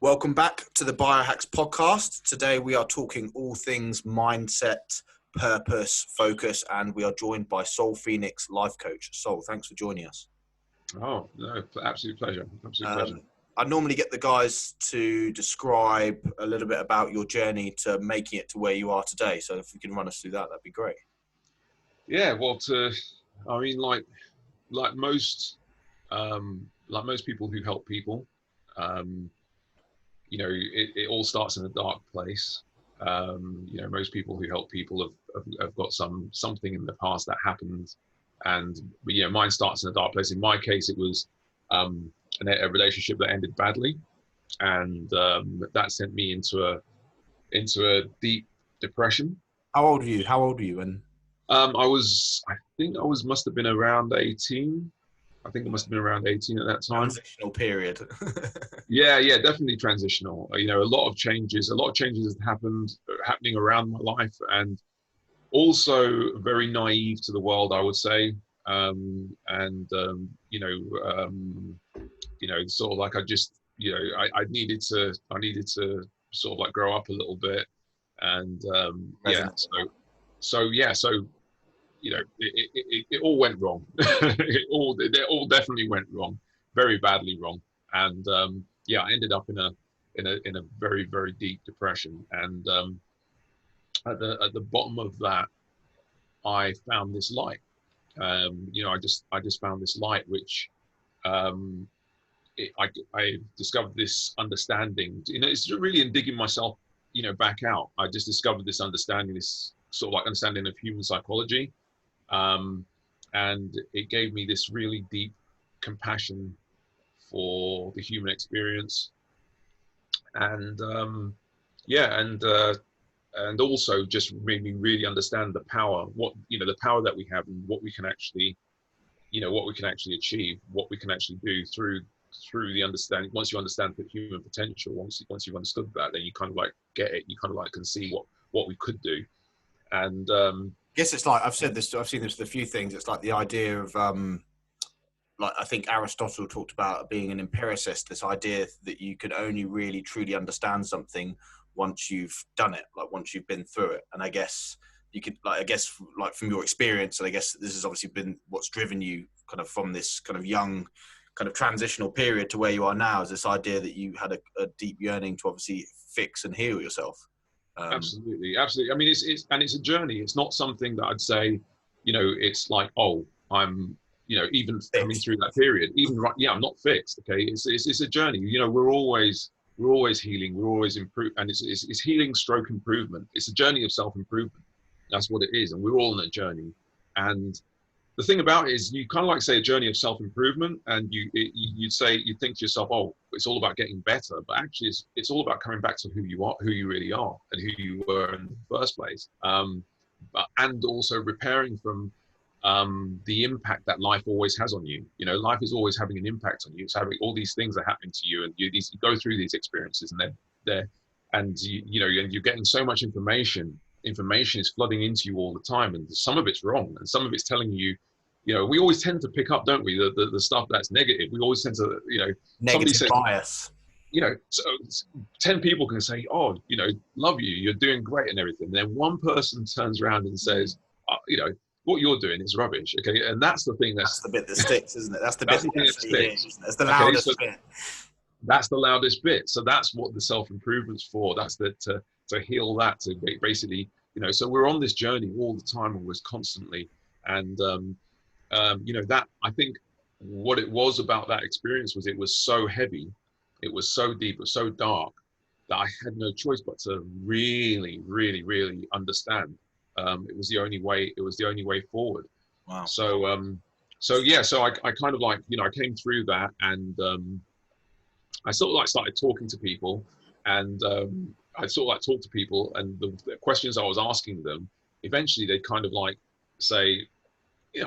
Welcome back to the Biohacks Podcast. Today we are talking all things mindset, purpose, focus, and we are joined by Sol Phoenix, life coach. Sol, thanks for joining us. Oh, no, absolute pleasure. Pleasure. I normally get the guys to describe a little bit about your journey to making it to where you are today. So if you can run us through that, that'd be great. Yeah, well, like most people who help people, it all starts in a dark place. Most people who help people have got something in the past that happened, and mine starts in a dark place. In my case, it was a relationship that ended badly, and that sent me into a deep depression. How old were you? And must have been around 18. I think I must have been around 18 at that time. Transitional period. Yeah, definitely transitional. A lot of changes happening around my life, and also very naive to the world, I would say. Sort of like I needed to sort of like grow up a little bit, and it all went wrong. it all definitely went wrong, very badly wrong, and I ended up in a very, very deep depression. And at the bottom of that, I found this light. I just found this light, which I discovered this understanding. It's really in digging myself, back out. I just discovered this understanding, this sort of like understanding of human psychology. And it gave me this really deep compassion for the human experience, and also just made me really understand the power, the power that we have, and what we can actually achieve, what we can actually do through the understanding. Once you understand the human potential, once you've understood that, then you kind of like get it. You kind of like can see what we could do. And I guess it's like I've seen this with a few things. It's like the idea of like I think Aristotle talked about being an empiricist, this idea that you can only really truly understand something once you've done it, like once you've been through it. And I guess you could like from your experience, and I guess this has obviously been what's driven you kind of from this kind of young kind of transitional period to where you are now, is this idea that you had a deep yearning to obviously fix and heal yourself. Absolutely. I mean, it's a journey. It's not something that I'd say, it's like, oh, I'm, even fixed. Coming through that period, even right, yeah, I'm not fixed. Okay, it's a journey. We're always healing. We're always improve, and it's healing stroke improvement. It's a journey of self-improvement. That's what it is, and we're all on a journey. And the thing about it is, you kind of like say a journey of self-improvement, and you'd think to yourself, oh, it's all about getting better, but actually it's all about coming back to who you are, who you really are, and who you were in the first place. And also repairing from the impact that life always has on you. Life is always having an impact on you. It's having all these things are happening to you, and you go through these experiences, and you're getting so much information. Information is flooding into you all the time, and some of it's wrong, and some of it's telling you, we always tend to pick up, don't we, the stuff that's negative. We always tend to, negative bias. So 10 people can say, oh, love you, you're doing great and everything. And then one person turns around and says, what you're doing is rubbish. Okay. And that's the thing that's the bit that sticks, isn't it? That's the bit that sticks. That's the loudest bit. That's the loudest bit. So that's what the self-improvement's for. That's to heal that, to basically, so we're on this journey all the time, always constantly. And, that, I think what it was about that experience was it was so heavy, it was so deep, it was so dark, that I had no choice but to really, really, really understand. It was the only way forward. Wow. So I kind of like, I came through that, and I sort of like started talking to people, and I sort of like talked to people, and the questions I was asking them, eventually they kind of like say,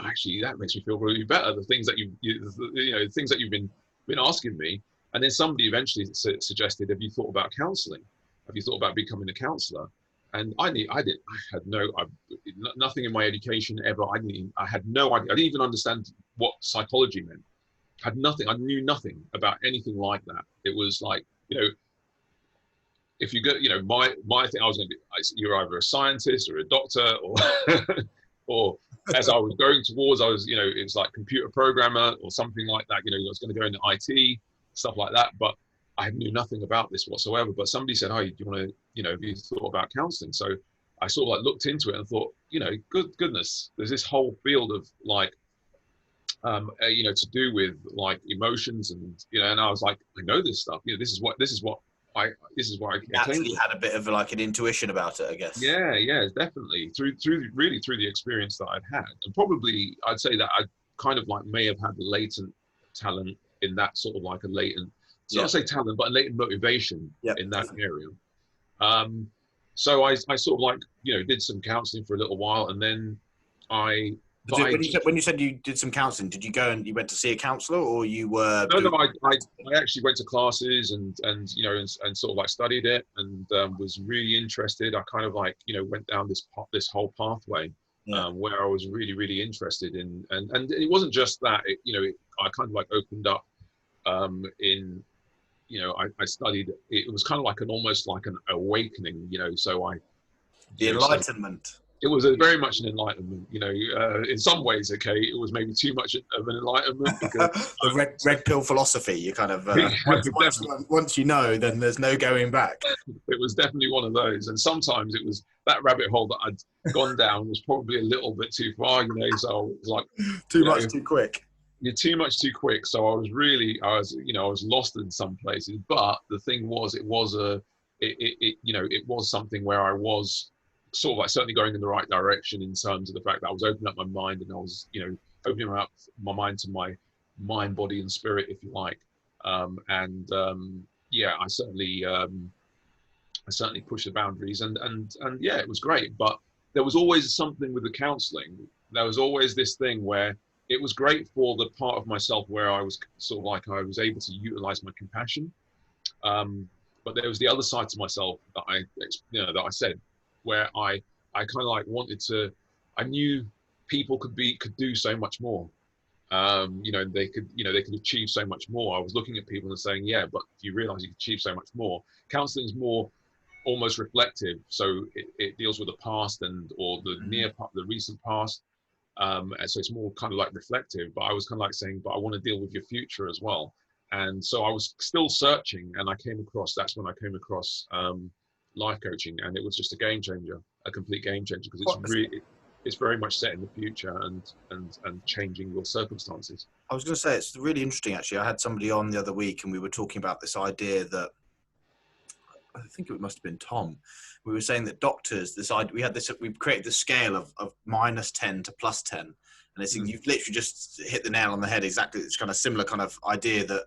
actually that makes me feel really better. The things that the things that you've been asking me. And then somebody eventually suggested, have you thought about counseling? Have you thought about becoming a counselor? And I had nothing in my education ever. I had no idea. I didn't even understand what psychology meant. I knew nothing about anything like that. It was like, if you go, my thing, I was going to be, you're either a scientist or a doctor, or or as I was going towards, I was, it was like computer programmer or something like that. I was going to go into IT, stuff like that. But I knew nothing about this whatsoever. But somebody said, "Hey, do you want to, have you thought about counselling?" So I sort of like looked into it and thought, goodness, there's this whole field of like, to do with like emotions and, and I was like, I know this stuff. This is what I actually had a bit of like an intuition about it, I guess. Yeah, definitely through the experience that I'd had, and probably I'd say that I kind of like may have had latent talent in that sort of like a latent, not say talent, but a latent motivation in that area. So I sort of like did some counselling for a little while, and then when you said you did some counselling, did you go and you went to see a counsellor, or you were? No, I actually went to classes and sort of like studied it, and was really interested. I kind of like went down this whole pathway where I was really, really interested in, and it wasn't just that. I kind of like opened up I studied. It was kind of like almost like an awakening, So the enlightenment. It was very much an enlightenment, in some ways, okay, it was maybe too much of an enlightenment because the red pill philosophy, you kind of, once you know, then there's no going back. It was definitely one of those. And sometimes it was that rabbit hole that I'd gone down was probably a little bit too far, so it was like too much too quick. You're too much too quick. So I was lost in some places, but the thing was, it was something where I was sort of like certainly going in the right direction in terms of the fact that I was opening up my mind, and I was, opening up my mind to my mind, body, and spirit, if you like. I certainly pushed the boundaries, and yeah, it was great. But there was always something with the counselling. There was always this thing where it was great for the part of myself where I was sort of like I was able to utilize my compassion. But there was the other side to myself that I said, where I kind of like wanted to, I knew people could do so much more. They could achieve so much more. I was looking at people and saying, yeah, but if you realize you can achieve so much more, counseling is more almost reflective. So it deals with the past or the recent past. And so it's more kind of like reflective, but I was kind of like saying, but I want to deal with your future as well. And so I was still searching, and that's when I came across life coaching, and it was just a game changer, a complete game changer, because it's very much set in the future and changing your circumstances. I was going to say, it's really interesting, actually. I had somebody on the other week, and we were talking about this idea that, I think it must have been Tom. We were saying that doctors, we've created this scale of -10 to +10. And you've literally just hit the nail on the head. Exactly. It's kind of similar kind of idea that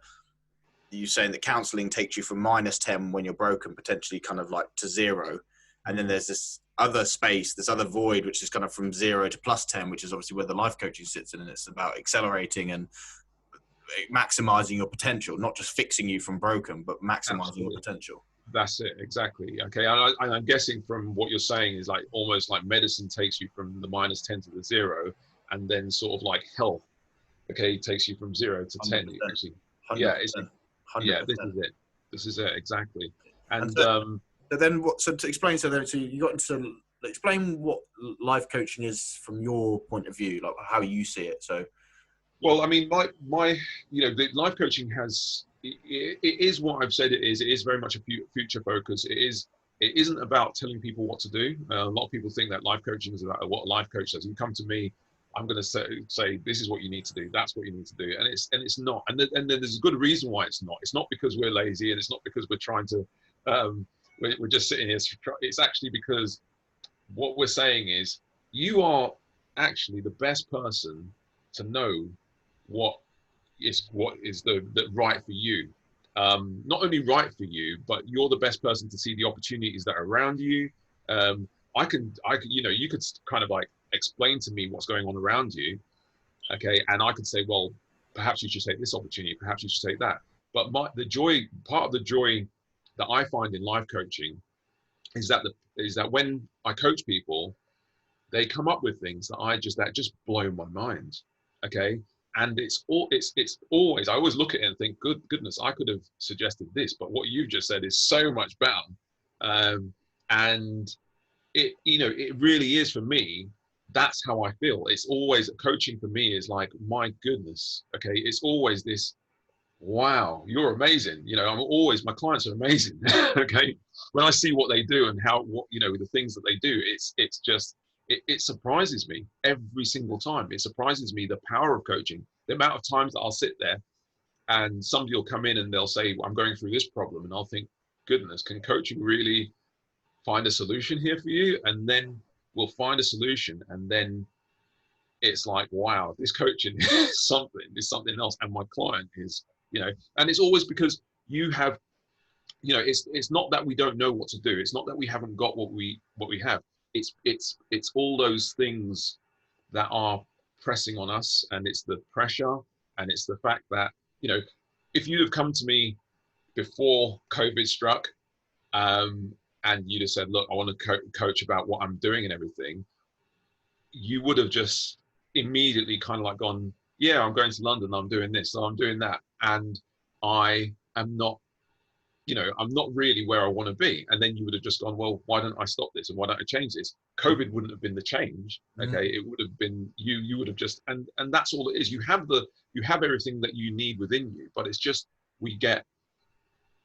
you're saying that counseling takes you from -10 when you're broken, potentially kind of like to 0. And then there's this other space, this other void, which is kind of from 0 to +10, which is obviously where the life coaching sits in. And it's about accelerating and maximizing your potential, not just fixing you from broken, but maximizing your potential. That's it, exactly. Okay, and I'm guessing from what you're saying is like almost like medicine takes you from the -10 to the 0, and then sort of like health, okay, takes you from 0 to 10. Actually, 100%, yeah, 100%. Yeah, this is it exactly. And then what? So to explain, so you got into explain what life coaching is from your point of view, like how you see it. So, well, I mean, my the life coaching has. It is what I've said it is. It is very much a future focus. It isn't about telling people what to do. A lot of people think that life coaching is about what a life coach says. You come to me, I'm going to say this is what you need to do. That's what you need to do, and it's not. And there's a good reason why it's not. It's not because we're lazy, and it's not because we're trying to. We're just sitting here. It's actually because what we're saying is you are actually the best person to know what is the right for you. Not only right for you, but you're the best person to see the opportunities that are around you. I could, you could kind of like explain to me what's going on around you, okay, and I could say, well, perhaps you should take this opportunity, perhaps you should take that. But part of the joy that I find in life coaching is that when I coach people, they come up with things that just blow my mind, okay. And it's always, I always look at it and think, goodness, I could have suggested this, but what you just said is so much better. And it, you know, it really is for me. That's how I feel. It's always coaching for me is like, my goodness. Okay. It's always this, wow, you're amazing. You know, my clients are amazing. Okay. When I see what they do and you know, the things that they do, it's just, it surprises me every single time. It surprises me the power of coaching, the amount of times that I'll sit there and somebody will come in and they'll say, well, I'm going through this problem. And I'll think, goodness, can coaching really find a solution here for you? And then we'll find a solution. And then it's like, wow, this coaching is something else. And my client is, you know, and it's always because you have, you know, it's not that we don't know what to do. It's not that we haven't got what we have. It's all those things that are pressing on us, and it's the pressure, and it's the fact that, you know, if you'd have come to me before COVID struck, and you'd have said, look, I want to coach about what I'm doing and everything, you would have just immediately kind of like gone, yeah, I'm going to London, I'm doing this, I'm doing that, and I am not, you know, I'm not really where I want to be. And then you would have just gone, well, why don't I stop this and why don't I change this? COVID wouldn't have been the change. Okay. It would have been you would have just, and that's all it is. You have everything that you need within you, but it's just, we get,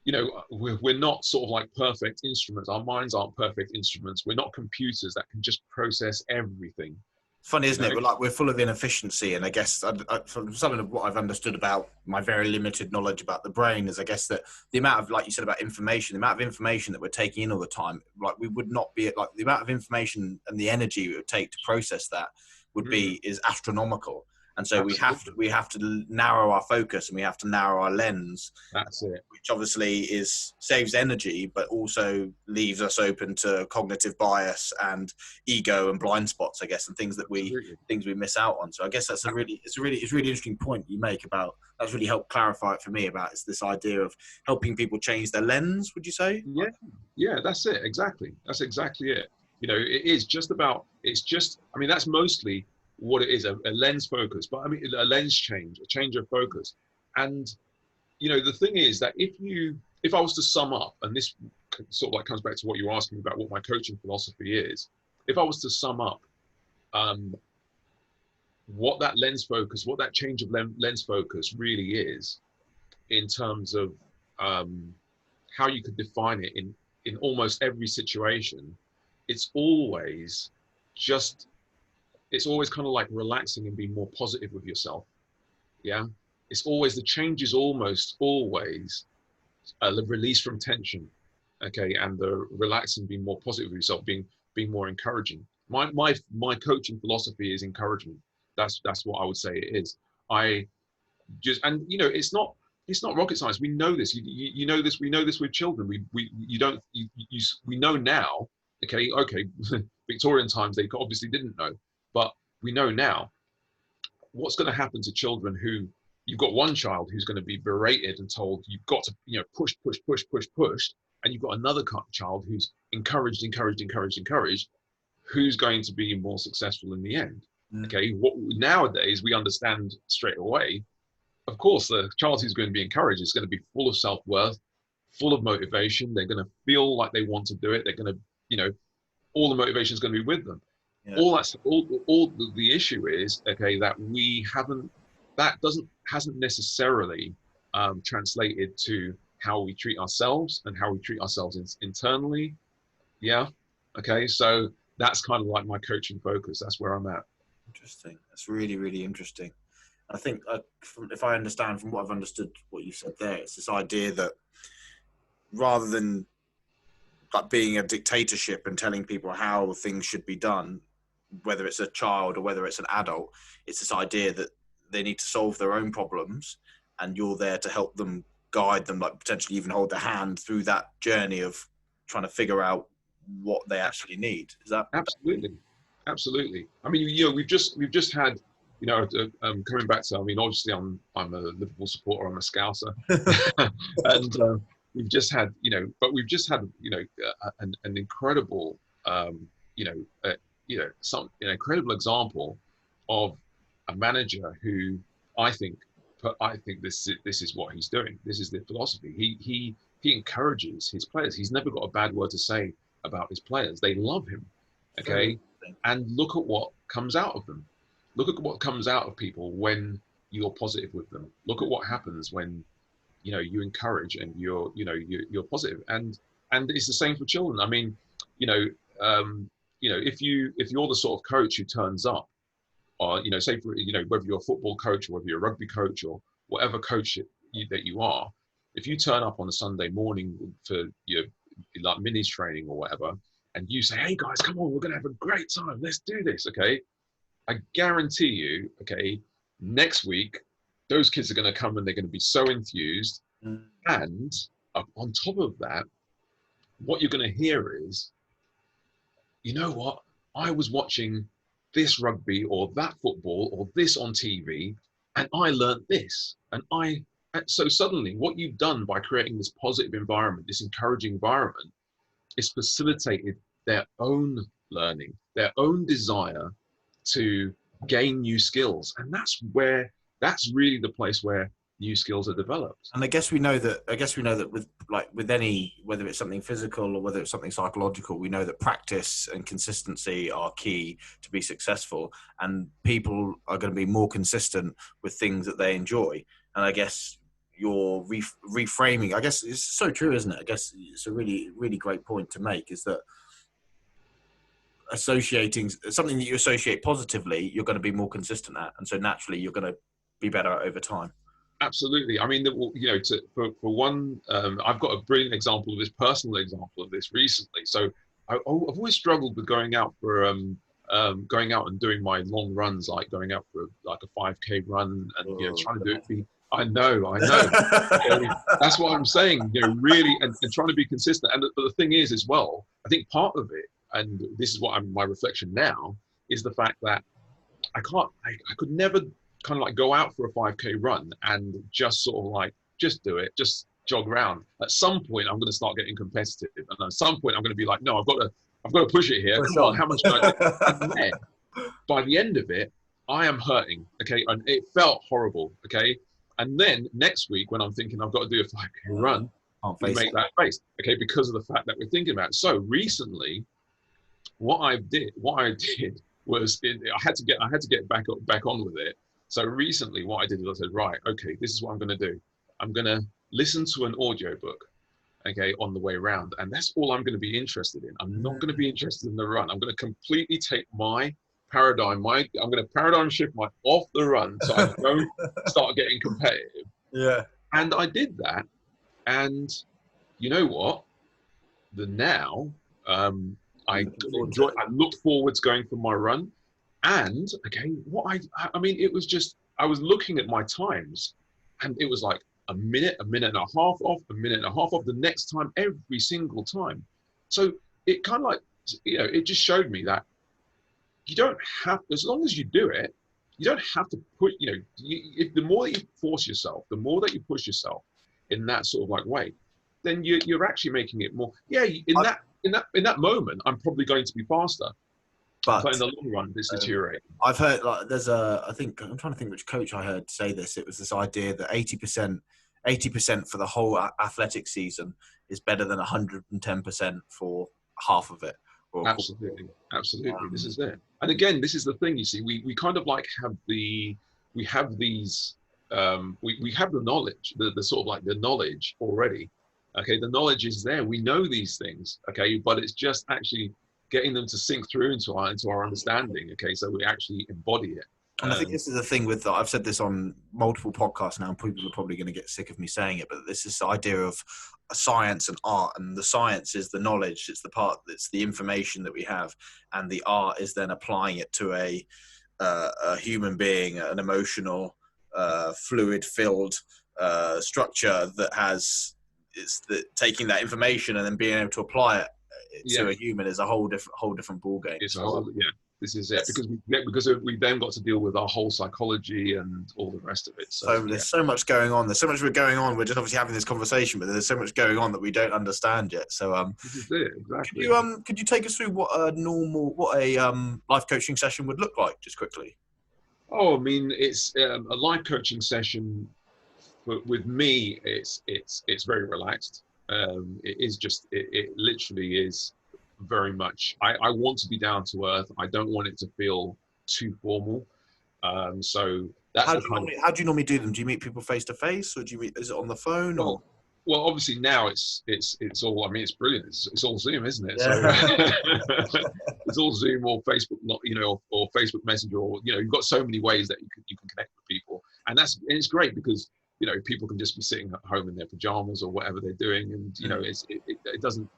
you know, we're not sort of like perfect instruments. Our minds aren't perfect instruments. We're not computers that can just process everything. It's funny, isn't it? We're full of inefficiency, and I guess from some of what I've understood about my very limited knowledge about the brain is, I guess, that the amount of, like you said about information, the amount of information that we're taking in all the time, like we would not be like the amount of information and the energy it would take to process that is astronomical. And so we have to narrow our focus, and we have to narrow our lens. That's it. Which obviously saves energy, but also leaves us open to cognitive bias and ego and blind spots, I guess, and things we miss out on. So I guess it's a really interesting point you make about, that's really helped clarify it for me, about it's this idea of helping people change their lens. Would you say? Yeah, that's it. Exactly. That's exactly it. You know, I mean, that's mostly what it is, a lens focus, but I mean, a lens change, a change of focus. And, you know, the thing is that if I was to sum up, and this sort of like comes back to what you were asking about what my coaching philosophy is, if I was to sum up what that lens focus, what that change of lens focus really is, in terms of how you could define it in almost every situation, it's always kind of like relaxing and being more positive with yourself. Yeah. The change is almost always the release from tension. Okay. And the relaxing, being more positive with yourself, being more encouraging. My coaching philosophy is encouragement. That's what I would say it is. And you know, it's not rocket science. We know this. You know this. We know this with children. We know now. Okay. Victorian times, they obviously didn't know. But we know now what's going to happen to children who, you've got one child who's going to be berated and told you've got to, you know, push, and you've got another child who's encouraged, who's going to be more successful in the end. Okay, nowadays we understand straight away. Of course, the child who's going to be encouraged is going to be full of self-worth, full of motivation. They're going to feel like they want to do it. They're going to, you know, all the motivation is going to be with them. Yeah. All the issue is, okay, that hasn't necessarily translated to how we treat ourselves and how we treat ourselves internally. Yeah. Okay. So that's kind of like my coaching focus. That's where I'm at. Interesting. That's really, really interesting. I think if I understand from what I've understood what you said there, it's this idea that rather than like being a dictatorship and telling people how things should be done, whether it's a child or whether it's an adult, it's this idea that they need to solve their own problems, and you're there to help them, guide them, like potentially even hold their hand through that journey of trying to figure out what they actually need. Is that absolutely? I mean, you know, we've just had, you know, coming back to, I mean, obviously I'm a Liverpool supporter, I'm a Scouser, and we've just had, you know, an incredible, an incredible example of a manager who I think this is what he's doing. This is the philosophy. He he encourages his players. He's never got a bad word to say about his players. They love him. Okay. And look at what comes out of them. Look at what comes out of people when you're positive with them. Look at what happens when, you encourage and you're positive. And it's the same for children. I mean, if you're the sort of coach who turns up, or, say for, whether you're a football coach or whether you're a rugby coach or whatever coach that you are, if you turn up on a Sunday morning for your like minis training or whatever, and you say, hey guys, come on, we're going to have a great time. Let's do this. Okay. I guarantee you, okay, next week, those kids are going to come and they're going to be so enthused. And on top of that, what you're going to hear is, you know what? I was watching this rugby or that football or this on TV, and I learned this. And so suddenly what you've done by creating this positive environment, this encouraging environment, is facilitated their own learning, their own desire to gain new skills. And that's really the place where new skills are developed. And I guess we know that with any, whether it's something physical or whether it's something psychological, we know that practice and consistency are key to be successful, and people are going to be more consistent with things that they enjoy. And I guess your reframing, I guess it's so true, isn't it? I guess it's a really, really great point to make, is that associating something that you associate positively, you're going to be more consistent at. And so naturally you're going to be better over time. Absolutely. I mean, for one, I've got a brilliant example of this, personal example of this recently. So I've always struggled with going out and doing my long runs, like going out for like a 5K run and, trying to do it. I know. That's what I'm saying, really, and trying to be consistent. But the thing is as well, I think part of it, and this is what my reflection now, is the fact that I could never kind of like go out for a 5K run and just sort of like, just do it, just jog around. At some point, I'm going to start getting competitive. And at some point, I'm going to be like, no, I've got to push it here. Come on, how much can I do? And then, by the end of it, I am hurting, okay? And it felt horrible, okay? And then next week, when I'm thinking I've got to do a 5K run, we make that face, okay? Because of the fact that we're thinking about it. So recently, what I did was I had to get back on with it. So recently, what I did is I said, right, okay, this is what I'm going to do. I'm going to listen to an audiobook, okay, on the way around, and that's all I'm going to be interested in. I'm not going to be interested in the run. I'm going to completely take my paradigm. I'm going to paradigm shift off the run, so I don't start getting competitive. Yeah. And I did that, and you know what? I look forward to going for my run. And okay, it was just, I was looking at my times, and it was like a minute and a half off, the next time, every single time. So it kind of like, it just showed me that you don't have, as long as you do it, you don't have to put, if the more that you force yourself, the more that you push yourself in that sort of like way, then you're actually making it more, in that moment, I'm probably going to be faster. But in the long run, it's deteriorating. I've heard, like, I'm trying to think which coach I heard say this. It was this idea that 80% for the whole athletic season is better than 110% for half of it. Absolutely. This is it. And again, this is the thing, you see, we kind of like we have the knowledge, the sort of like the knowledge already. Okay, the knowledge is there. We know these things, okay, but it's just actually getting them to sink through into our understanding, okay, so we actually embody it. And I think this is the thing with, I've said this on multiple podcasts now, and people are probably going to get sick of me saying it, but this is the idea of science and art, and the science is the knowledge, it's the information that we have, and the art is then applying it to a human being, an emotional, fluid-filled structure that has, taking that information and then being able to apply it to a human is a whole different ball game. It's this is it, because we've then got to deal with our whole psychology and all the rest of it. So there's so much going on. There's so much going on. We're just obviously having this conversation, but there's so much going on that we don't understand yet. So this is it, exactly. Could you take us through what a life coaching session would look like, just quickly? Oh, I mean, it's a life coaching session. With me, it's very relaxed. it is just, it literally is very much, I want to be down to earth. I don't want it to feel too formal. So that's How do you normally do them? Do you meet people face to face, or is it on the phone, or? Well, obviously now it's all. I mean, it's brilliant. It's all Zoom, isn't it? Yeah. So it's all Zoom or Facebook, or Facebook Messenger, or you've got so many ways that you can connect with people, and it's great because people can just be sitting at home in their pajamas or whatever they're doing, and it doesn't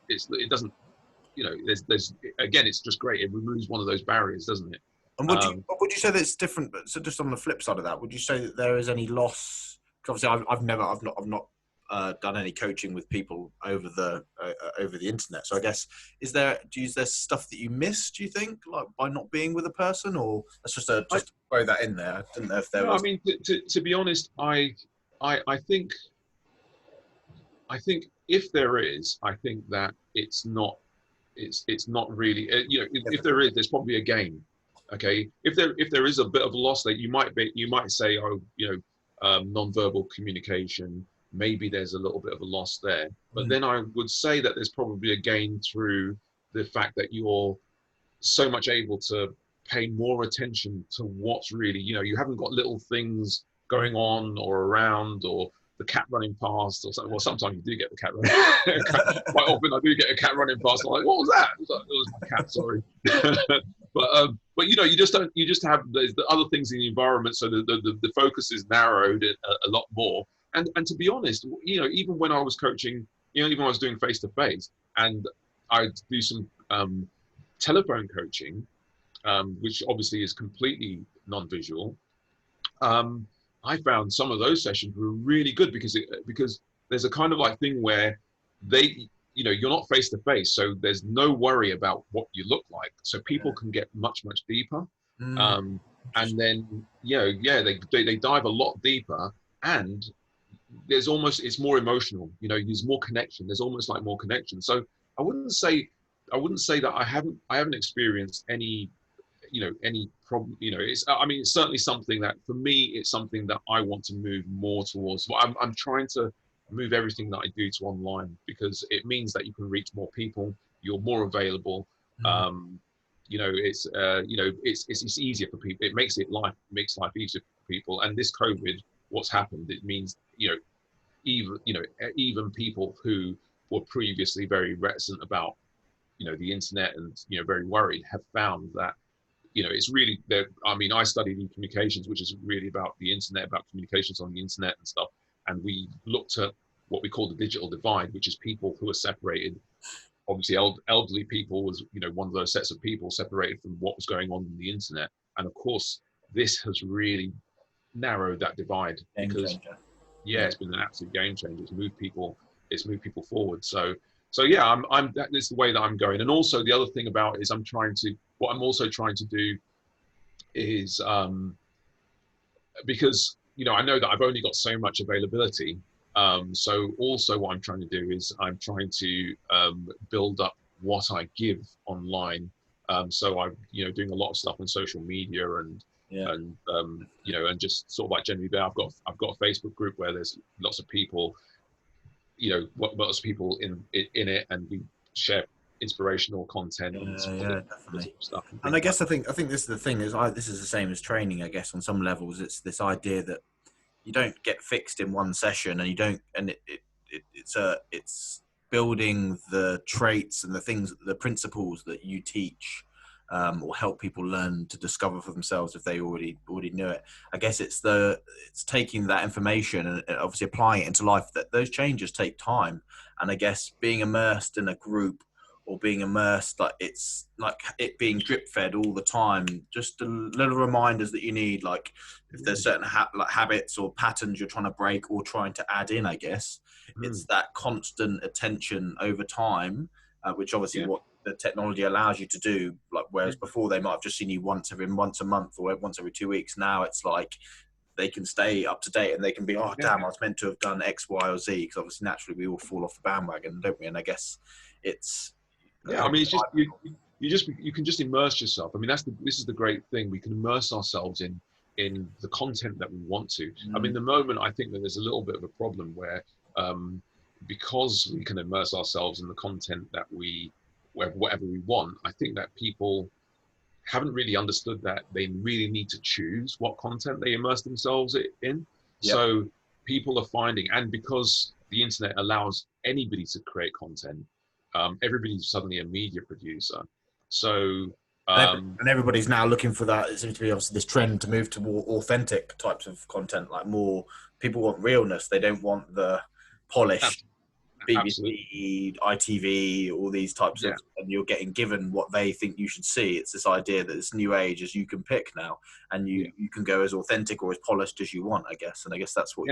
there's again, it's just great. It removes one of those barriers, doesn't it? And would you say that it's different? So just on the flip side of that, would you say that there is any loss? Because obviously, I've not done any coaching with people over the internet. So I guess is there stuff that you miss? Do you think, like, by not being with a person, or that's just to throw that in there? I didn't know if there was. I mean, to be honest, I think if there is, I think that it's not really if there is, there's probably a gain. Okay, if there is a bit of a loss that you might say, non-verbal communication, maybe there's a little bit of a loss there, but then I would say that there's probably a gain through the fact that you're so much able to pay more attention to what's really, you haven't got little things going on or around, or the cat running past or something. Well, sometimes you do get the cat running. Quite often I do get a cat running past. I'm like, what was that? It was my cat, sorry. But you just have the other things in the environment, so the focus is narrowed a lot more. And to be honest, even when I was coaching, even when I was doing face to face, and I do some telephone coaching, which obviously is completely non-visual. I found some of those sessions were really good because there's a kind of like thing where you're not face to face, so there's no worry about what you look like, so people can get much deeper. And then they dive a lot deeper, and it's more emotional. There's more connection. There's almost like more connection. So I wouldn't say that I haven't experienced any problem. It's certainly something that for me, it's something that I want to move more towards. I'm trying to move everything that I do to online, because it means that you can reach more people, you're more available. It's easier for people. It makes life easier for people. And this COVID, what's happened, it means even people who were previously very reticent about the internet and very worried, have found that it's really there. I mean, I studied e-communications, which is really about the internet, about communications on the internet and stuff. And we looked at what we call the digital divide, which is people who are separated. Obviously, elderly people was one of those sets of people separated from what was going on the internet. And of course, this has really narrowed that divide, because it's been an absolute game changer. It's moved people forward. So yeah, that is the way that I'm going. And also the other thing about it is what I'm also trying to do is, because I know that I've only got so much availability. So also what I'm trying to do is I'm trying to build up what I give online. So I'm doing a lot of stuff on social media and just sort of like generally there. I've got a Facebook group where there's lots of people, lots of people in it, and we share inspirational content and definitely stuff. And I guess I think this is the thing, this is the same as training, I guess, on some levels. It's this idea that you don't get fixed in one session, and you don't, and it's building the traits and the principles that you teach, or help people learn to discover for themselves if they already knew it. I guess it's taking that information and obviously applying it into life. That those changes take time, and I guess being immersed in a group, or being immersed, like it's like it being drip fed all the time, just the little reminders that you need, like if there's certain habits or patterns you're trying to break or trying to add in, I guess it's that constant attention over time, which obviously what the technology allows you to do. Like whereas before they might have just seen you once a month or once every 2 weeks, now it's like they can stay up to date, and they can be, damn, I was meant to have done X, Y, or Z, because obviously naturally we all fall off the bandwagon, don't we? And I guess it's I mean, it's just you can just immerse yourself. I mean, this is the great thing. We can immerse ourselves in the content that we want to. I mean, the moment I think that there's a little bit of a problem where because we can immerse ourselves in the content that whatever we want, I think that people haven't really understood that they really need to choose what content they immerse themselves in. Yeah. So people are finding, and because the internet allows anybody to create content, everybody's suddenly a media producer. So and everybody's now looking for that. It seems to be obviously this trend to move to more authentic types of content, like more people want realness. They don't want the polished BBC, ITV, all these types of, and you're getting given what they think you should see. It's this idea that this new age is you can pick now, and you can go as authentic or as polished as you want, I guess. And I guess that's what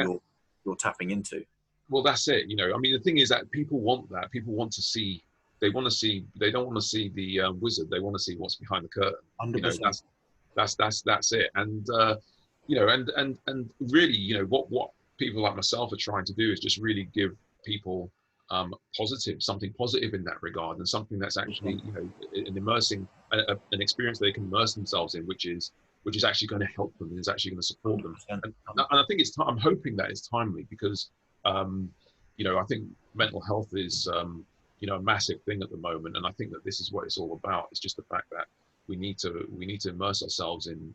you're tapping into. Well, that's it. You know, I mean, the thing is that people want that. People want to see. They want to see. They don't want to see the wizard. They want to see what's behind the curtain. 100%. You know, that's it. And you know, and really, you know, what people like myself are trying to do is just really give people something positive in that regard, and something that's actually, you know, an experience they can immerse themselves in, which is actually going to help them and is actually going to support them. And I think I'm hoping that it's timely, because you know, I think mental health is you know, a massive thing at the moment, and I think that this is what it's all about. It's just the fact that we need to immerse ourselves in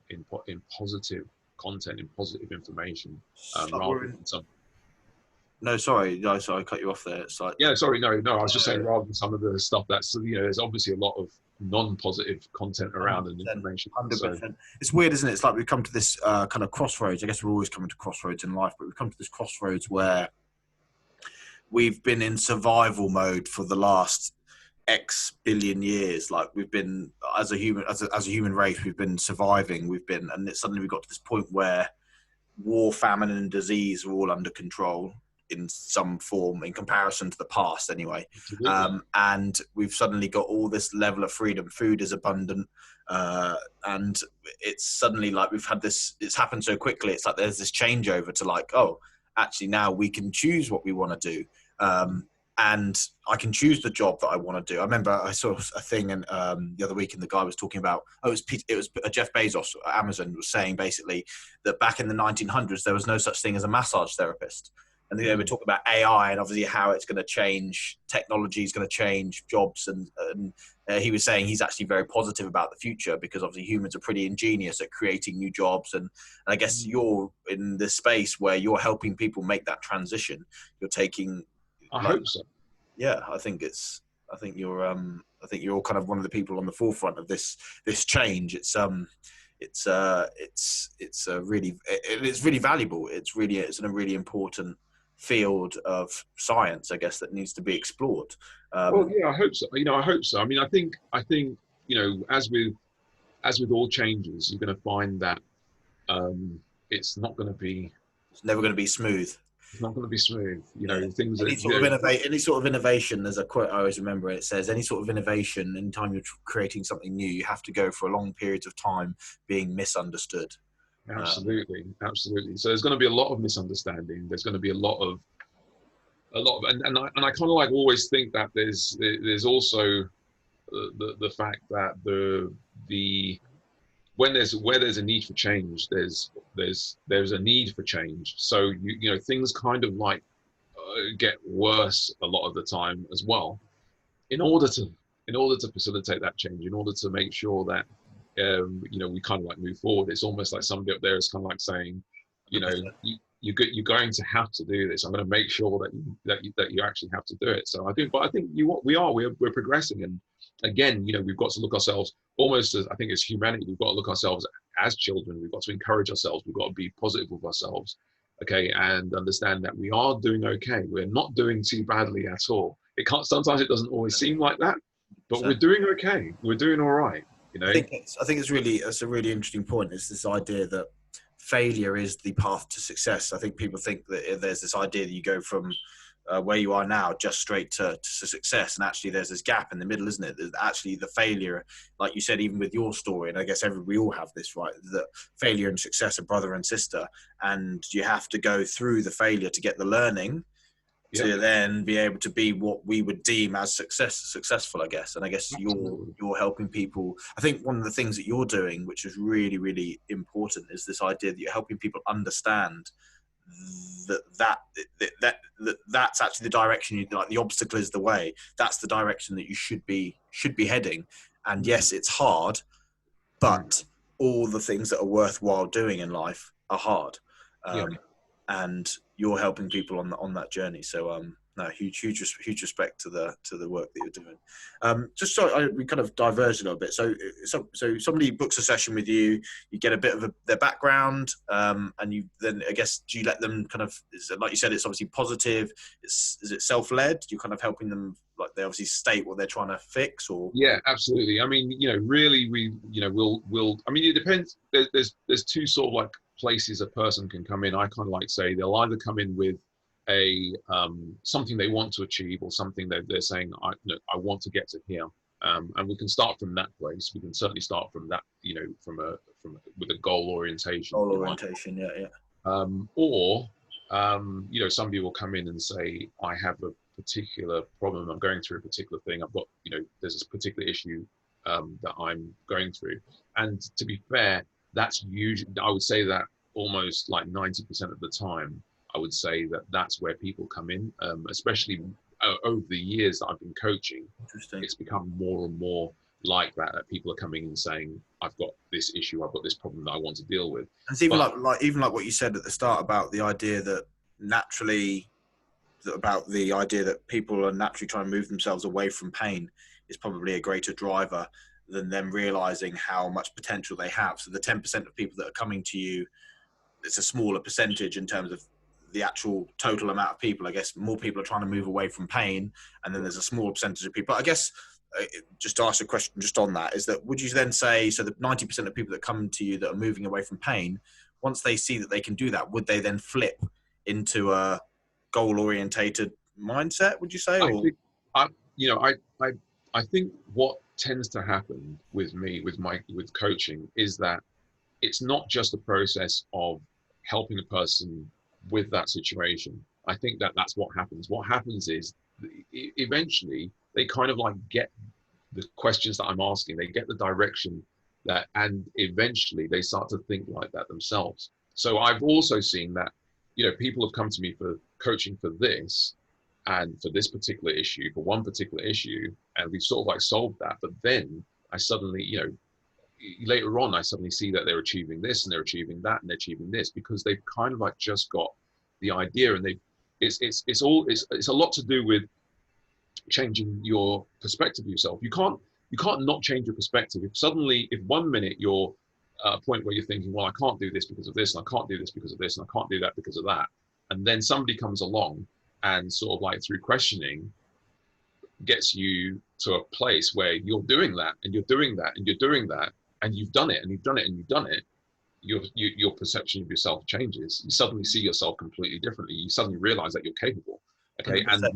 positive content, in positive information, rather than some. No, sorry, I cut you off there. It's like, yeah, sorry, no, I was just saying, rather than some of the stuff that's, you know, there's obviously a lot of non-positive content around and information. 100%. So. It's weird, isn't it? It's like we've come to this kind of crossroads. I guess we're always coming to crossroads in life, but we've come to this crossroads where we've been in survival mode for the last X billion years. Like we've been, as a human race, we've been surviving. And suddenly we got to this point where war, famine, and disease are all under control in some form, in comparison to the past anyway. And we've suddenly got all this level of freedom. Food is abundant. And it's suddenly like we've had this, it's happened so quickly. It's like there's this changeover to like, oh, actually now we can choose what we want to do. And I can choose the job that I want to do. I remember I saw a thing the other week, and the guy was talking about, it was Jeff Bezos at Amazon was saying basically that back in the 1900s, there was no such thing as a massage therapist. And they were talking about AI and obviously how it's going to change, technology is going to change jobs. And he was saying he's actually very positive about the future, because obviously humans are pretty ingenious at creating new jobs. And I guess you're in this space where you're helping people make that transition. You're taking... I hope so. Yeah, I think you're kind of one of the people on the forefront of this change. It's really valuable. It's a really important field of science, I guess, that needs to be explored. Well, yeah, I hope so. You know, I hope so. I mean, I think, you know, as with all changes, you're going to find that it's never going to be smooth. It's not going to be smooth. You know, things. Any sort of innovation. There's a quote I always remember. It says, "Any sort of innovation, anytime you're creating something new, you have to go for long periods of time being misunderstood." Absolutely. So there's going to be a lot of misunderstanding. There's going to be a lot of, and I kind of like always think that there's also the fact that where there's a need for change, there's a need for change. So you know, things kind of like get worse a lot of the time as well, in order to facilitate that change, in order to make sure that you know, we kind of like move forward. It's almost like somebody up there is kind of like saying, you know, you're going to have to do this. I'm going to make sure that you actually have to do it. So I think we're progressing. And again, you know, we've got to look ourselves almost as, I think, as humanity, we've got to look ourselves as children. We've got to encourage ourselves. We've got to be positive with ourselves. Okay. And understand that we are doing okay. We're not doing too badly at all. Sometimes it doesn't always seem like that, but we're doing okay. We're doing all right. You know? I think it's a really interesting point. It's this idea that failure is the path to success. I think people think that there's this idea that you go from where you are now just straight to success, and actually there's this gap in the middle, isn't it? There's actually the failure, like you said, even with your story, and I guess we all have this, right? That failure and success are brother and sister, and you have to go through the failure to get the learning. To then be able to be what we would deem as successful, I guess. And I guess you're helping people. I think one of the things that you're doing, which is really, really important, is this idea that you're helping people understand that's actually the direction you like. The obstacle is the way. That's the direction that you should be heading. And yes, it's hard, but all the things that are worthwhile doing in life are hard. And you're helping people on that journey. So no, huge respect to the work that you're doing. Just so we kind of diverged a little bit. So somebody books a session with you, you get a bit of their background, and you then, I guess, do you let them kind of, like you said, it's obviously positive. Is it self-led? You're kind of helping them, like they obviously state what they're trying to fix, or? Yeah, absolutely. I mean, really, we'll. I mean, it depends. There's two sort of like places a person can come in. I kind of like say they'll either come in with a something they want to achieve, or something that they're saying, I want to get to here, and we can start from that place. We can certainly start from that, with a goal orientation. Or somebody will come in and say, I have a particular problem, I'm going through a particular thing, I've got, there's this particular issue that I'm going through. And to be fair, that's usually, I would say that almost like 90% of the time, I would say that that's where people come in, especially over the years that I've been coaching. It's become more and more like that people are coming and saying, I've got this issue, I've got this problem that I want to deal with. It's even like what you said at the start about the idea that people are naturally trying to move themselves away from pain is probably a greater driver than them realizing how much potential they have. So the 10% of people that are coming to you, it's a smaller percentage in terms of the actual total amount of people. I guess more people are trying to move away from pain, and then there's a small percentage of people. I guess just to ask a question just on that, is that, would you then say, so the 90% of people that come to you that are moving away from pain, once they see that they can do that, would they then flip into a goal-orientated mindset, would you say? I think what tends to happen with me, with coaching, is that it's not just a process of helping a person with that situation. I think that's what happens. What happens is eventually they kind of like get the questions that I'm asking, they get the direction and eventually they start to think like that themselves. So I've also seen that, people have come to me for coaching for this and for this particular issue, for one particular issue, and we've sort of like solved that. But then I suddenly, later on, I suddenly see that they're achieving this and they're achieving that and they're achieving this, because they've kind of like just got the idea, and it's a lot to do with changing your perspective of yourself. You can't not change your perspective. If 1 minute you're at a point where you're thinking, well, I can't do this because of this, and I can't do this because of this, and I can't do that because of that, and then somebody comes along and sort of like through questioning gets you to a place where you're doing that and you're doing that and you're doing that, and you've done it and you've done it and you've done it, your perception of yourself changes. You suddenly see yourself completely differently. You suddenly realize that you're capable. Okay. 100%. And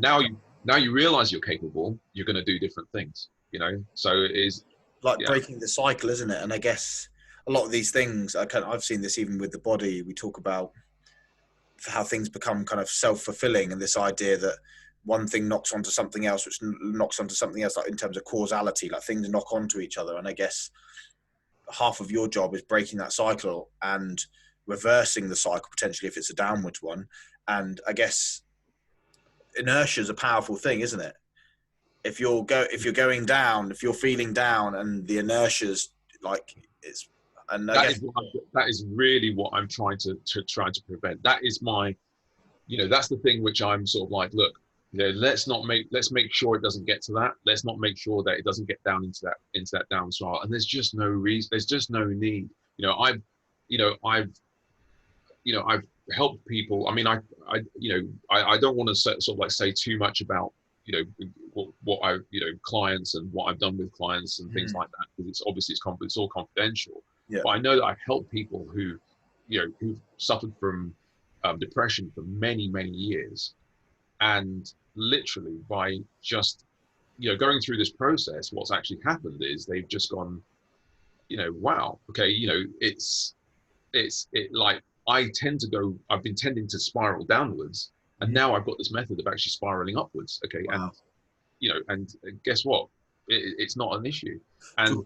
now you realize you're capable, you're going to do different things, so it is like breaking the cycle, isn't it? And I guess a lot of these things, I've seen this even with the body. We talk about how things become kind of self-fulfilling, and this idea that one thing knocks onto something else, which knocks onto something else, like in terms of causality, like things knock onto each other. And I guess half of your job is breaking that cycle and reversing the cycle, potentially, if it's a downward one. And I guess inertia is a powerful thing, isn't it? If you're going down, if you're feeling down, and the inertia's like it's, and that is really what I'm trying to prevent. That is my, that's the thing which I'm sort of like, look, let's make sure it doesn't get to that. Let's not make sure that it doesn't get down into that down spiral. And there's just no reason. There's just no need. I've helped people. I mean, I don't want to sort of like say too much about, what I, clients and what I've done with clients and things like that, because it's obviously it's all confidential. Yeah. But I know that I've helped people who've suffered from depression for many, many years. And literally by just, going through this process, what's actually happened is they've just gone, wow, okay, it's like, I've been tending to spiral downwards, and now I've got this method of actually spiraling upwards. Okay. Wow. And, and guess what? It's not an issue. And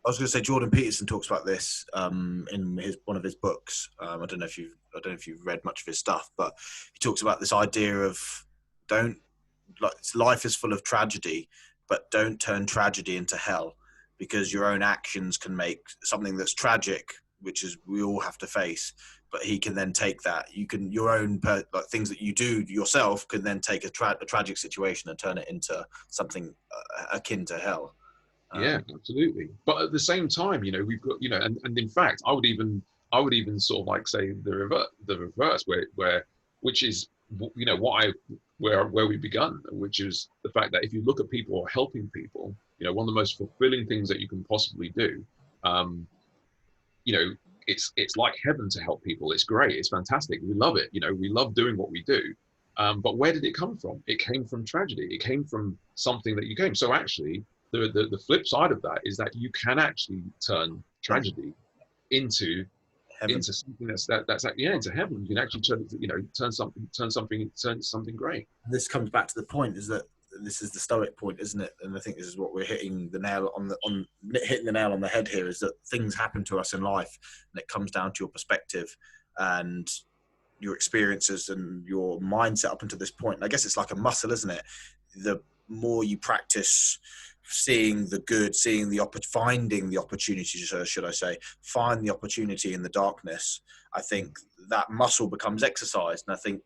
I was going to say Jordan Peterson talks about this in one of his books. I don't know if you've read much of his stuff, but he talks about this idea of life is full of tragedy, but don't turn tragedy into hell, because your own actions can make something that's tragic, which is we all have to face. But he can then take that. Your own things that you do yourself can then take a tragic situation and turn it into something akin to hell. Yeah, absolutely. But at the same time, we've got, and in fact, I would even sort of like say the reverse, which is, where we've begun, which is the fact that if you look at people or helping people, one of the most fulfilling things that you can possibly do, it's like heaven to help people. It's great. It's fantastic. We love it. We love doing what we do. But where did it come from? It came from tragedy. It came from something that you came. So actually, the flip side of that is that you can actually turn tragedy into something that's into heaven. You can actually turn something great. And this comes back to the point, is that this is the Stoic point, isn't it? And I think this is what we're hitting the nail on the head here, is that things happen to us in life, and it comes down to your perspective and your experiences and your mindset up until this point. And I guess it's like a muscle, isn't it? The more you practice seeing the good, finding the opportunity, should I say, find the opportunity in the darkness, I think that muscle becomes exercised. And I think,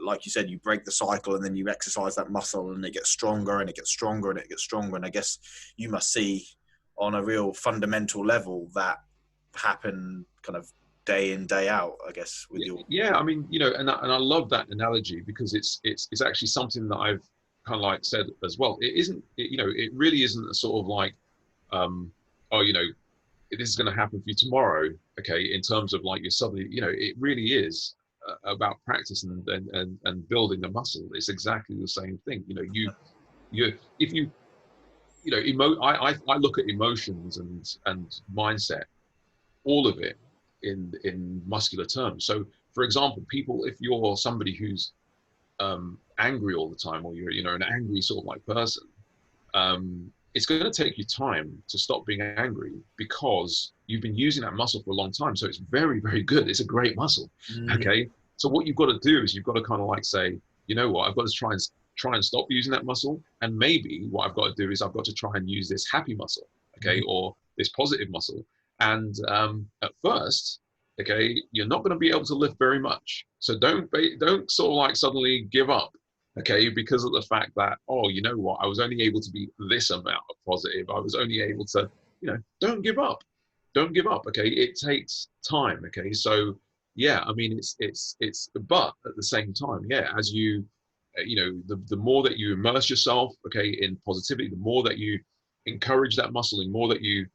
like you said, you break the cycle and then you exercise that muscle and it gets stronger and it gets stronger and it gets stronger. And I guess you must see on a real fundamental level that happen kind of day in, day out, I guess. Yeah, I mean, and I love that analogy, because it's actually something that I've kind of like said as well. It really isn't a sort of like, this is going to happen for you tomorrow. Okay. In terms of like, you're suddenly, it really is about practice and building the muscle. It's exactly the same thing. I look at emotions and mindset, all of it in muscular terms. So for example, if you're somebody who's angry all the time, or you're an angry sort of like person, it's going to take you time to stop being angry, because you've been using that muscle for a long time. So it's very, very good. It's a great muscle. Okay. So what you've got to do is you've got to kind of like say, you know what, I've got to try and stop using that muscle. And maybe what I've got to do is I've got to try and use this happy muscle. Okay. Or this positive muscle. And at first, okay, you're not going to be able to lift very much. So don't sort of like suddenly give up, okay, because of the fact that, oh, you know what, I was only able to be this amount of positive. I was only able to, don't give up. Don't give up, okay? It takes time, okay? So, yeah, I mean, but at the same time, yeah, as you, the more that you immerse yourself, okay, in positivity, the more that you encourage that muscle, the more that you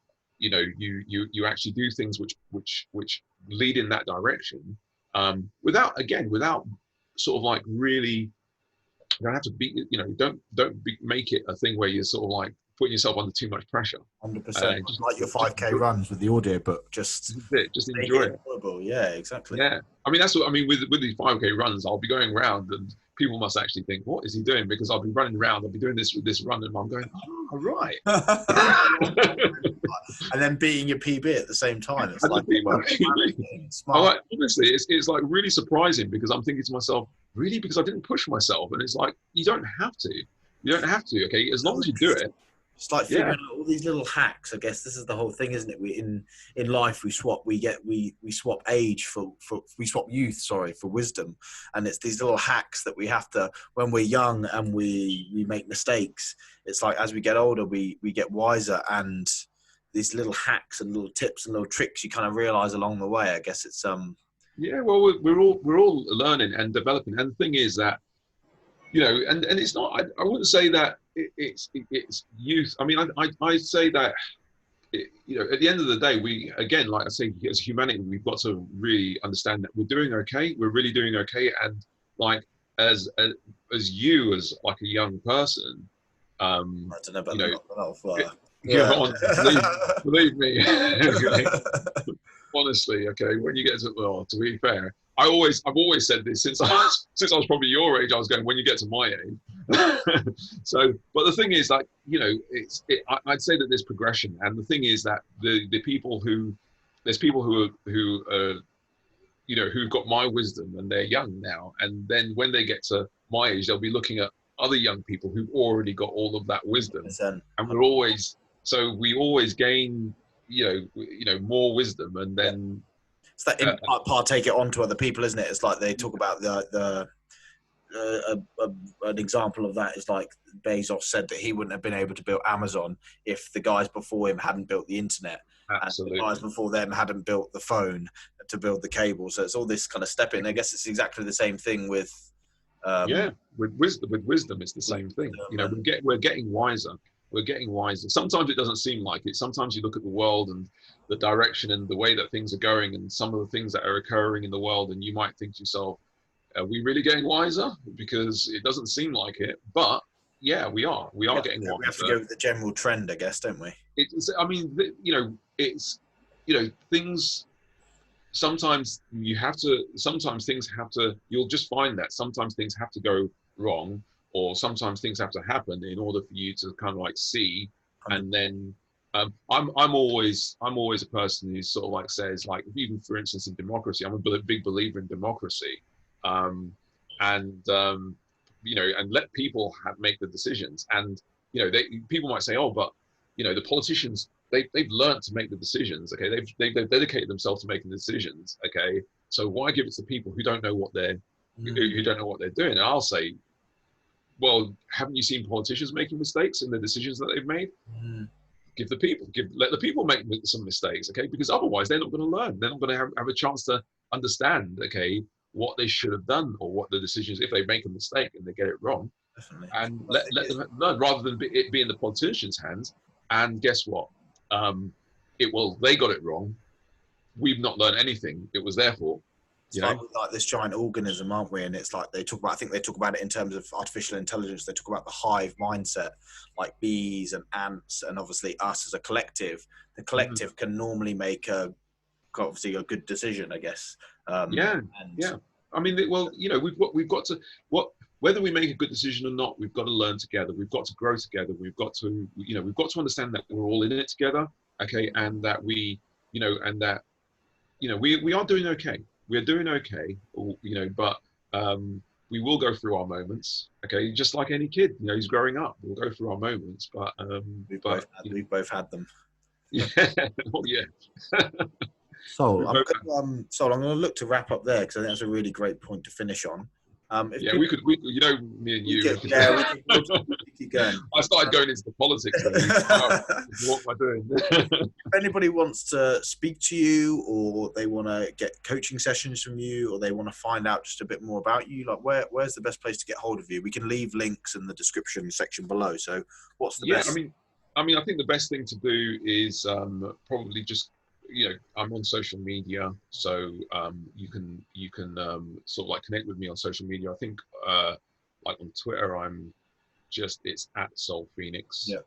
actually do things which lead in that direction, without sort of like really, you don't have to be, make it a thing where you're sort of like putting yourself under too much pressure. 100%. Just like your 5K runs with the audiobook, just enjoy it. Yeah, exactly. Yeah, I mean, that's what I mean with these 5K runs. I'll be going around and people must actually think, what is he doing? Because I'll be running around, I'll be doing this run, and I'm going, oh, right. And then beating your PB at the same time. It's like, honestly, it's like really surprising, because I'm thinking to myself, really, because I didn't push myself. And it's like, you don't have to. Okay, as long as you do it. It's like figuring out all these little hacks. I guess this is the whole thing, isn't it? We in life we swap age we swap youth, for wisdom, and it's these little hacks that we have to, when we're young and we make mistakes. It's like as we get older, we get wiser, and these little hacks and little tips and little tricks you kind of realize along the way. I guess it's Yeah, well, we're all learning and developing, and the thing is that, and it's not. I wouldn't say that it's youth. I mean, I say that, at the end of the day, we, again, like I say, as humanity, we've got to really understand that we're doing okay. We're really doing okay, and like as you as like a young person, I don't know about believe me. Okay. Honestly, okay, when you get to be fair, I've always said this since I was probably your age. I was going, when you get to my age. So, but the thing is, like, you know, I'd say that there's progression, and the thing is that there's people who you know, who've got my wisdom and they're young now, and then when they get to my age, they'll be looking at other young people who've already got all of that wisdom, 100%. and we always gain, you know, more wisdom, and then it's that partake it on to other people, isn't it? It's like they talk about an example of that is like Bezos said that he wouldn't have been able to build Amazon if the guys before him hadn't built the internet. Absolutely. And the guys before them hadn't built the phone to build the cable. So it's all this kind of step in. I guess it's exactly the same thing with with wisdom it's the same thing. You know, we're getting wiser. We're getting wiser. Sometimes it doesn't seem like it. Sometimes you look at the world and the direction and the way that things are going and some of the things that are occurring in the world, and you might think to yourself, are we really getting wiser? Because it doesn't seem like it. But yeah, we are. We are getting wiser. We have to go with the general trend, I guess, don't we? I mean, you know, it's, you know, things. Sometimes things have to. You'll just find that sometimes things have to go wrong, or sometimes things have to happen in order for you to kind of like see. And then I'm always a person who sort of like says, like, even for instance in democracy, I'm a big believer in democracy, and you know, and let people make the decisions. And you know, people might say, oh, but you know, the politicians, they've learned to make the decisions. Okay, they've dedicated themselves to making the decisions. Okay, so why give it to people who don't know what they're doing? And I'll say, well, haven't you seen politicians making mistakes in the decisions that they've made? Let the people make some mistakes, okay? Because otherwise they're not going to learn. They're not going to have a chance to understand, okay, what they should have done or what the decisions, if they make a mistake and they get it wrong. Definitely. And let them learn rather than it be in the politicians' hands. And guess what? They got it wrong. We've not learned anything. It was their fault. It's like this giant organism, aren't we? And it's like I think they talk about it in terms of artificial intelligence. They talk about the hive mindset, like bees and ants, and obviously us as a collective. The collective can normally make obviously a good decision, I guess. I mean, well, you know, we've got to whether we make a good decision or not, we've got to learn together. We've got to grow together. We've got to understand that we're all in it together, okay, and that we are doing okay. We're doing okay, you know, but we will go through our moments, okay? Just like any kid, you know, he's growing up. We'll go through our moments, but we've both had them. Yeah, oh yeah. So I'm going to look to wrap up there because I think that's a really great point to finish on. We could, you know, me and you. We keep going. I started going into the politics. What am I doing? If anybody wants to speak to you, or they want to get coaching sessions from you, or they want to find out just a bit more about you, like where's the best place to get hold of you? We can leave links in the description section below. So what's the best? I mean, I think the best thing to do is probably just, you know, I'm on social media, so you can sort of like connect with me on social media. I think like on Twitter, it's at Soul Phoenix. Yeah.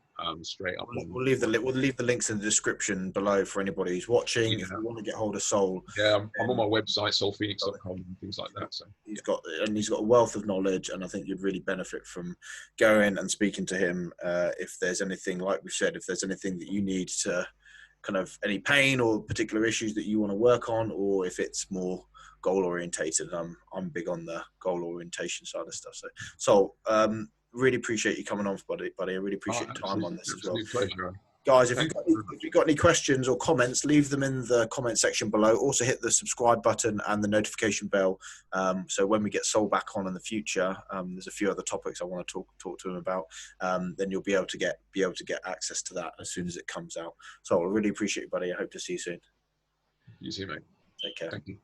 Straight up. We'll leave the links in the description below for anybody who's watching. Yeah. If you want to get hold of Soul, I'm on my website, soulphoenix.com, and things like that. So he's got a wealth of knowledge, and I think you'd really benefit from going and speaking to him. If there's anything, like we said, if there's anything that you need to kind of any pain or particular issues that you want to work on, or if it's more goal orientated. I'm big on the goal orientation side of stuff. So really appreciate you coming on, buddy. I really appreciate your time on this as well. Pleasure. Guys, if you've got any questions or comments, leave them in the comment section below. Also hit the subscribe button and the notification bell. So when we get Sol back on in the future, there's a few other topics I want to talk to him about. Then you'll be able to get access to that as soon as it comes out. So I really appreciate you, buddy. I hope to see you soon. You too, mate. Take care. Thank you.